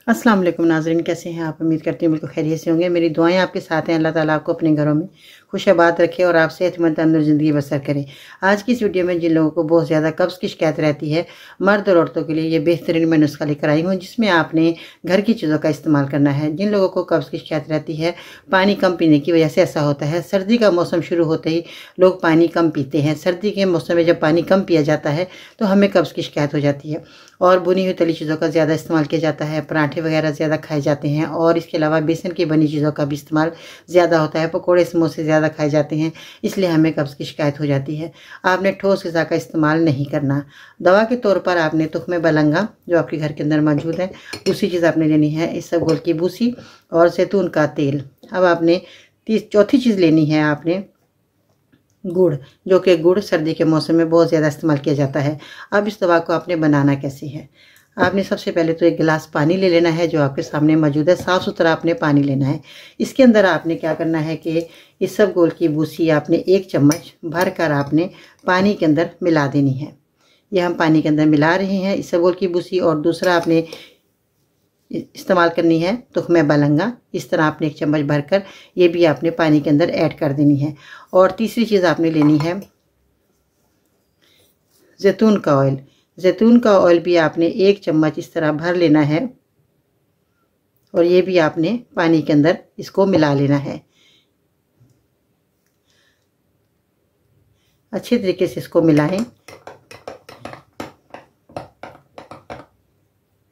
अस्सलाम वालेकुम नाज़रीन, कैसे हैं आप? उम्मीद करती हूँ बिल्कुल खैरियत से होंगे। मेरी दुआएं आपके साथ हैं। अल्लाह ताला आपको अपने घरों में खुशआबाद रखे और आप सेहतमंद तंदुरुस्त ज़िंदगी बसर करें। आज की इस वीडियो में जिन लोगों को बहुत ज़्यादा कब्ज़ की शिकायत रहती है, मर्द और औरतों के लिए ये बेहतरीन मैं नुस्खा लेकर आई हूँ, जिसमें आपने घर की चीज़ों का इस्तेमाल करना है। जिन लोगों को कब्ज़ की शिकायत रहती है, पानी कम पीने की वजह से ऐसा होता है। सर्दी का मौसम शुरू होते ही लोग पानी कम पीते हैं। सर्दी के मौसम में जब पानी कम पिया जाता है तो हमें कब्ज़ की शिकायत हो जाती है। और भुनी हुई तली चीज़ों का ज़्यादा इस्तेमाल किया जाता है, पराठे वगैरह ज़्यादा खाए जाते हैं और इसके अलावा बेसन की बनी चीज़ों का भी इस्तेमाल ज़्यादा होता है। पकोड़े समोसे ज़्यादा खाए जाते हैं, इसलिए हमें कब्ज़ की शिकायत हो जाती है। आपने ठोस ग़िज़ा का इस्तेमाल नहीं करना। दवा के तौर पर आपने तुख्मे बलंगा जो आपके घर के अंदर मौजूद है, दूसरी चीज़ आपने लेनी है इसबगोल की भूसी और जैतून का तेल। अब आपने चौथी चीज़ लेनी है आपने गुड़, जो कि गुड़ सर्दी के मौसम में बहुत ज़्यादा इस्तेमाल किया जाता है। अब इस दवा को आपने बनाना कैसे है? आपने सबसे पहले तो एक गिलास पानी ले लेना है जो आपके सामने मौजूद है। साफ़ सुथरा आपने पानी लेना है। इसके अंदर आपने क्या करना है कि इसबगोल की भूसी आपने 1 चम्मच भर कर आपने पानी के अंदर मिला देनी है। ये हम पानी के अंदर मिला रहे हैं इसबगोल की भूसी। और दूसरा आपने इस्तेमाल करनी है तुख्मे बलंगा। इस तरह आपने 1 चम्मच भरकर ये भी आपने पानी के अंदर ऐड कर देनी है। और तीसरी चीज़ आपने लेनी है जैतून का ऑयल। जैतून का ऑयल भी आपने 1 चम्मच इस तरह भर लेना है और ये भी आपने पानी के अंदर इसको मिला लेना है। अच्छे तरीके से इसको मिलाएं।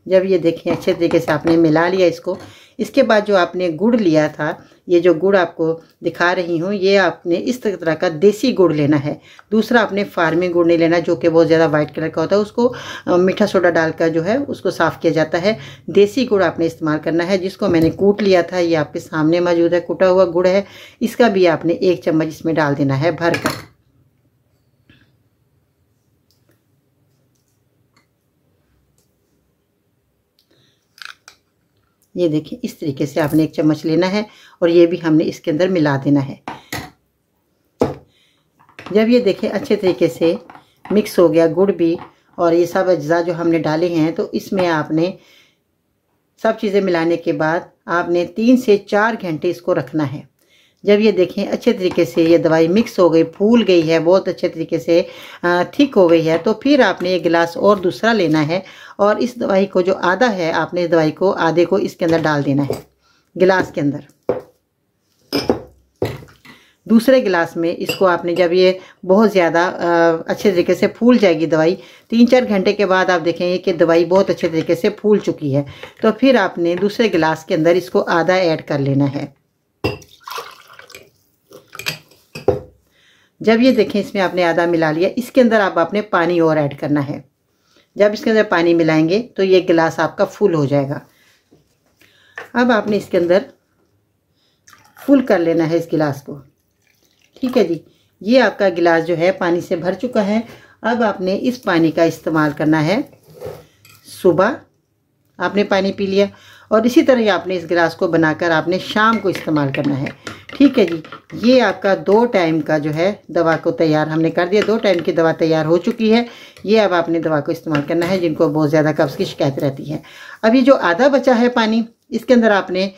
जब ये देखें अच्छे तरीके से आपने मिला लिया इसको, इसके बाद जो आपने गुड़ लिया था, ये जो गुड़ आपको दिखा रही हूँ, ये आपने इस तरह का देसी गुड़ लेना है। दूसरा आपने फार्मिंग गुड़ नहीं लेना जो कि बहुत ज़्यादा वाइट कलर का होता है। उसको मीठा सोडा डालकर जो है उसको साफ़ किया जाता है। देसी गुड़ आपने इस्तेमाल करना है, जिसको मैंने कूट लिया था। ये आपके सामने मौजूद है, कूटा हुआ गुड़ है। इसका भी आपने 1 चम्मच इसमें डाल देना है भर कर। ये देखिए इस तरीके से आपने 1 चम्मच लेना है और ये भी हमने इसके अंदर मिला देना है। जब ये देखें अच्छे तरीके से मिक्स हो गया गुड़ भी और ये सब अज्जा जो हमने डाले हैं, तो इसमें आपने सब चीज़ें मिलाने के बाद आपने 3 से 4 घंटे इसको रखना है। जब ये देखें अच्छे तरीके से ये दवाई मिक्स हो गई, फूल गई है, बहुत अच्छे तरीके से थिक हो गई है, तो फिर आपने एक गिलास और दूसरा लेना है और इस दवाई को जो आधा है आपने इस दवाई को आधे को इसके अंदर डाल देना है गिलास के अंदर। दूसरे गिलास में इसको आपने जब ये बहुत ज़्यादा अच्छे तरीके से फूल जाएगी दवाई, 3-4 घंटे के बाद आप देखेंगे कि दवाई बहुत अच्छे तरीके से फूल चुकी है, तो फिर आपने दूसरे गिलास के अंदर इसको आधा ऐड कर लेना है। जब ये देखें इसमें आपने आधा मिला लिया, इसके अंदर आप आपने पानी और ऐड करना है। जब इसके अंदर पानी मिलाएंगे तो ये गिलास आपका फुल हो जाएगा। अब आपने इसके अंदर फुल कर लेना है इस गिलास को। ठीक है जी, ये आपका गिलास जो है पानी से भर चुका है। अब आपने इस पानी का इस्तेमाल करना है। सुबह आपने पानी पी लिया और इसी तरह ही आपने इस गिलास को बनाकर आपने शाम को इस्तेमाल करना है। ठीक है जी, ये आपका 2 टाइम का जो है दवा को तैयार हमने कर दिया। 2 टाइम की दवा तैयार हो चुकी है। ये अब आपने दवा को इस्तेमाल करना है जिनको बहुत ज़्यादा कब्ज़ की शिकायत रहती है। अब ये जो आधा बचा है पानी, इसके अंदर आपने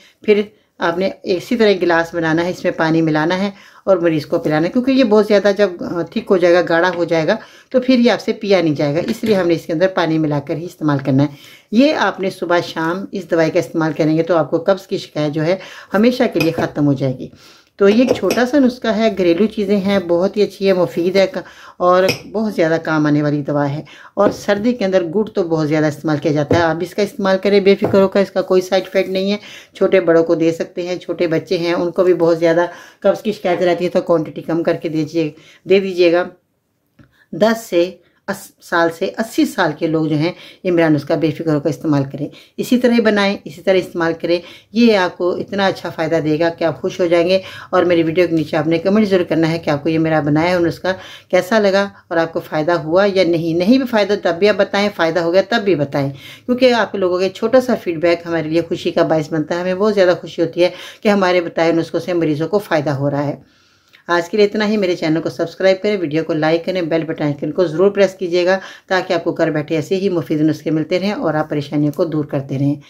इसी तरह गिलास बनाना है, इसमें पानी मिलाना है और मरीज़ को पिलाना है, क्योंकि ये बहुत ज़्यादा जब थिक हो जाएगा, गाढ़ा हो जाएगा, तो फिर ये आपसे पिया नहीं जाएगा। इसलिए हमने इसके अंदर पानी मिलाकर ही इस्तेमाल करना है। ये आपने सुबह शाम इस दवाई का इस्तेमाल करेंगे तो आपको कब्ज़ की शिकायत जो है हमेशा के लिए ख़त्म हो जाएगी। तो ये एक छोटा सा नुस्खा है, घरेलू चीज़ें हैं, बहुत ही अच्छी है, मुफीद है और बहुत ज़्यादा काम आने वाली दवा है। और सर्दी के अंदर गुड़ तो बहुत ज़्यादा इस्तेमाल किया जाता है। आप इसका इस्तेमाल करें बेफिक्र होकर, इसका कोई साइड इफेक्ट नहीं है। छोटे बड़ों को दे सकते हैं, छोटे बच्चे हैं उनको भी बहुत ज़्यादा कब्ज़ की शिकायत रहती है, तो क्वान्टिटी कम करके दे दीजिएगा। 10 से 80 साल के लोग जो हैं इमरान उसका बेफिक्र होकर इस्तेमाल करें। इसी तरह बनाएं, इसी तरह इस्तेमाल करें। ये आपको इतना अच्छा फ़ायदा देगा कि आप खुश हो जाएंगे। और मेरी वीडियो के नीचे आपने कमेंट ज़रूर करना है कि आपको ये मेरा बनाया है उसका कैसा लगा और आपको फ़ायदा हुआ या नहीं। नहीं भी फ़ायदा तब भी आप बताएं, फ़ायदा हो गया तब भी बताएं, क्योंकि आप लोगों के छोटा सा फीडबैक हमारे लिए खुशी का बायस बनता है। हमें बहुत ज़्यादा खुशी होती है कि हमारे बताए नुस्खों से मरीज़ों को फ़ायदा हो रहा है। आज के लिए इतना ही। मेरे चैनल को सब्सक्राइब करें, वीडियो को लाइक करें, बेल बटन आइकन को ज़रूर प्रेस कीजिएगा ताकि आपको घर बैठे ऐसे ही मुफीद नुस्खे मिलते रहें और आप परेशानियों को दूर करते रहें।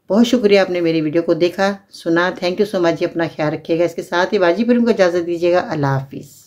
बहुत शुक्रिया आपने मेरी वीडियो को देखा सुना। थैंक यू सो मच जी। अपना ख्याल रखिएगा। इसके साथ ही बाजी फिल्म को इजाज़त दीजिएगा। अल्लाह हाफिज़।